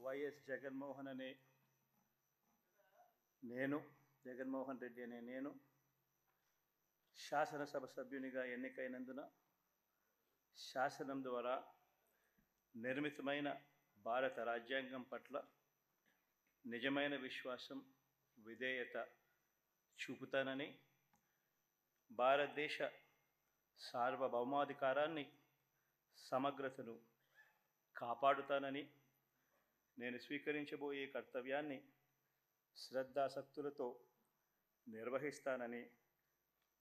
YS Jaganmohan అనే నేను జగన్మోహన్ రెడ్డి అనే నేను శాసనసభ సభ్యునిగా ఎన్నికైనందున శాసనం ద్వారా నిర్మితమైన భారత రాజ్యాంగం పట్ల నిజమైన విశ్వాసం విధేయత చూపుతానని, భారతదేశ సార్వభౌమాధికారాన్ని సమగ్రతను కాపాడుతానని, నేను స్వీకరించబోయే కర్తవ్యాన్ని శ్రద్ధాసక్తులతో నిర్వహిస్తానని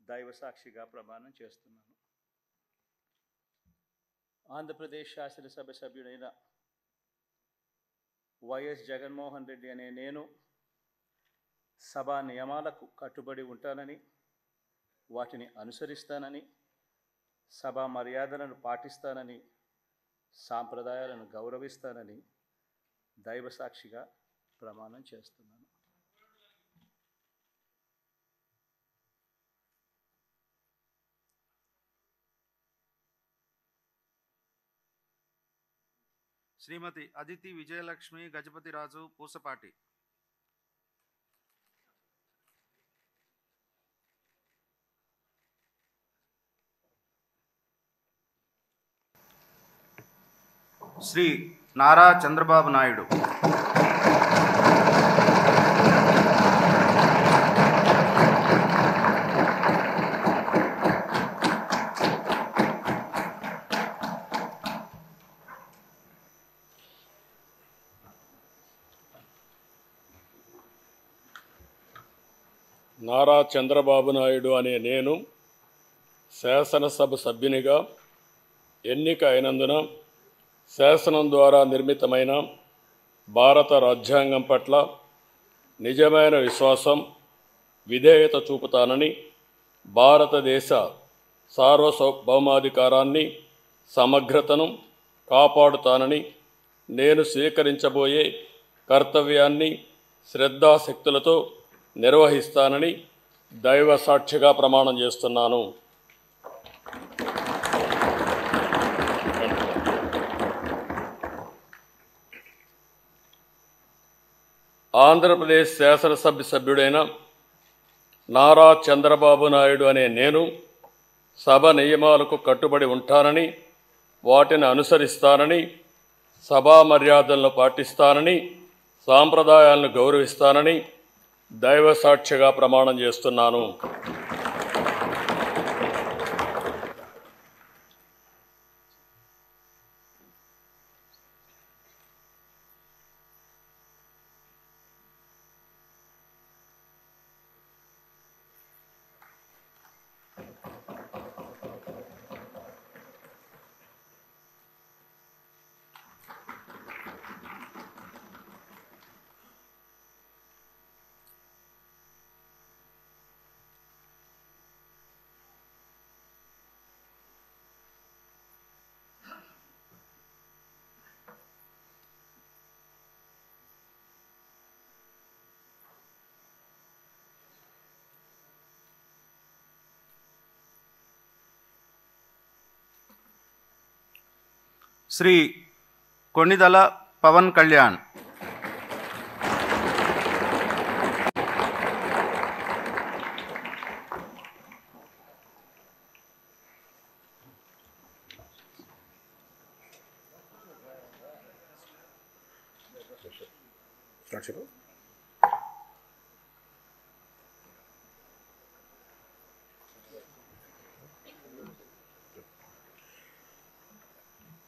దైవసాక్షిగా ప్రమాణం చేస్తున్నాను. ఆంధ్రప్రదేశ్ శాసనసభ సభ్యుడైన వైఎస్ జగన్మోహన్ రెడ్డి అనే నేను సభా నియమాలకు కట్టుబడి ఉంటానని, వాటిని అనుసరిస్తానని, సభా మర్యాదలను పాటిస్తానని, సాంప్రదాయాలను గౌరవిస్తానని దైవసాక్షిగా ప్రమాణం చేస్తున్నాను. శ్రీమతి అదితి విజయలక్ష్మి గజపతిరాజు పూసపాటి. శ్రీ నారా చంద్రబాబు నాయుడు. నారా చంద్రబాబు నాయుడు అనే నేను శాసనసభ సభ్యునిగా ఎన్నిక అయినందున శాసనం ద్వారా నిర్మితమైన భారత రాజ్యాంగం పట్ల నిజమైన విశ్వాసం విధేయత చూపుతానని, భారతదేశ సార్వభౌమాధికారాన్ని సమగ్రతను కాపాడుతానని, నేను స్వీకరించబోయే కర్తవ్యాన్ని శ్రద్ధాశక్తులతో నిర్వహిస్తానని దైవ సాక్షిగా ప్రమాణం చేస్తున్నాను. ఆంధ్రప్రదేశ్ శాసనసభ సభ్యుడైన నారా చంద్రబాబు నాయుడు అనే నేను సభ నియమాలకు కట్టుబడి ఉంటానని, వాటిని అనుసరిస్తానని, సభా మర్యాదలను పాటిస్తానని, సాంప్రదాయాలను గౌరవిస్తానని దైవ సాక్షిగా ప్రమాణం చేస్తున్నాను. శ్రీ కొణిదల పవన్ కళ్యాణ్.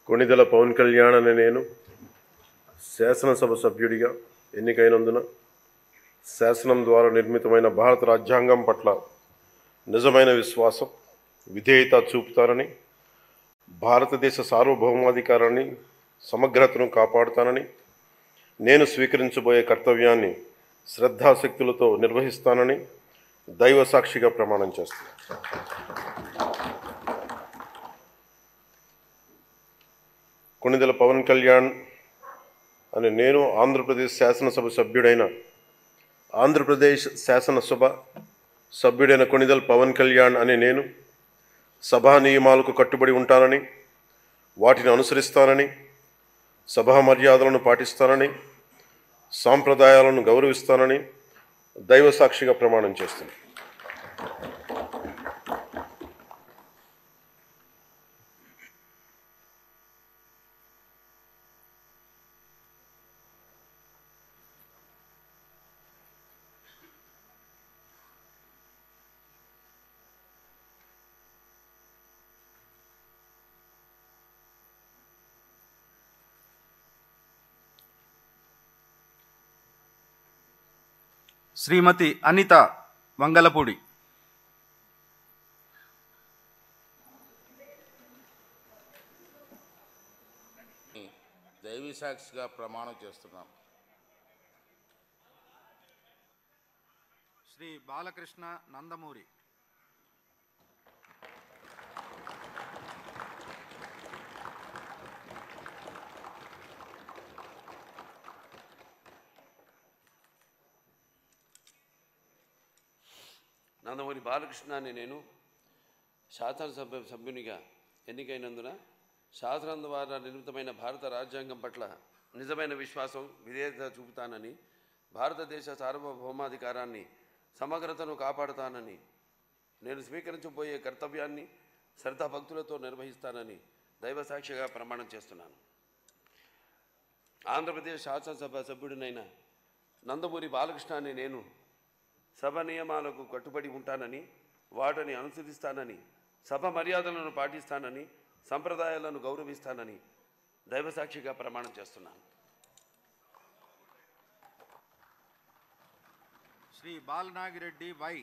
కొణిదెల పవన్ కళ్యాణ్ అనే నేను శాసనసభ సభ్యుడిగా ఎన్నికైనందున శాసనం ద్వారా నిర్మితమైన భారత రాజ్యాంగం పట్ల నిజమైన విశ్వాసం విధేయత చూపుతానని, భారతదేశ సార్వభౌమాధికారాన్ని సమగ్రతను కాపాడుతానని, నేను స్వీకరించబోయే కర్తవ్యాన్ని శ్రద్ధాశక్తులతో నిర్వహిస్తానని దైవ సాక్షిగా ప్రమాణం చేస్తాను. కొణిదెల పవన్ కళ్యాణ్ అనే నేను ఆంధ్రప్రదేశ్ శాసనసభ సభ్యుడైన కొణిదెల పవన్ కళ్యాణ్ అనే నేను సభా నియమాలకు కట్టుబడి ఉంటానని, వాటిని అనుసరిస్తానని, సభా మర్యాదలను పాటిస్తానని, సాంప్రదాయాలను గౌరవిస్తానని దైవ సాక్షిగా ప్రమాణం చేస్తున్నాను. శ్రీమతి అనిత వంగలపూడి. దైవీ సాక్షిగా ప్రమాణం చేస్తున్నాం. శ్రీ బాలకృష్ణ నందమూరి. నందమూరి బాలకృష్ణ అనే నేను శాసనసభ సభ్యునిగా ఎన్నికైనందున శాసనం ద్వారా నిర్మితమైన భారత రాజ్యాంగం పట్ల నిజమైన విశ్వాసం, విధేయత చూపుతానని, భారతదేశ సార్వభౌమాధికారాన్ని, సమగ్రతను కాపాడుతానని, నేను స్వీకరించబోయే కర్తవ్యాన్ని శ్రద్ధాభక్తులతో నిర్వహిస్తానని దైవసాక్షిగా ప్రమాణం చేస్తున్నాను. ఆంధ్రప్రదేశ్ శాసనసభ సభ్యుడినైన నందమూరి బాలకృష్ణ అనే నేను సభ నియమాలకు కట్టుబడి ఉంటానని, వాటిని అనుసరిస్తానని, సభ మర్యాదలను పాటిస్తానని, సంప్రదాయాలను గౌరవిస్తానని దైవసాక్షిగా ప్రమాణం చేస్తున్నాను. శ్రీ బాలనాగిరెడ్డి వై.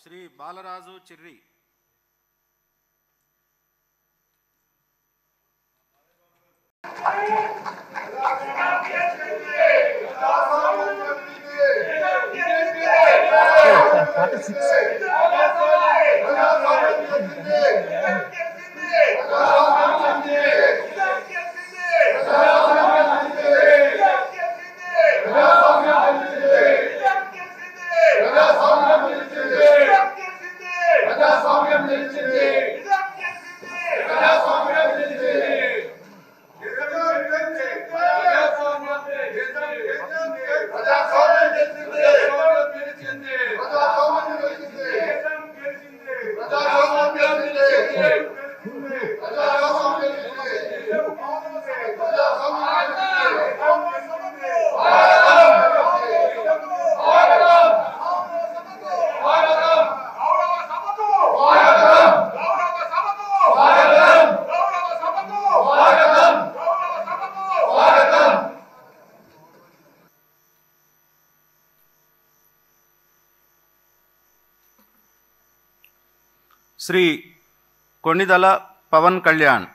శ్రీ బాలరాజు చిర్రి. శ్రీ కొణిదల పవన్ కళ్యాణ్.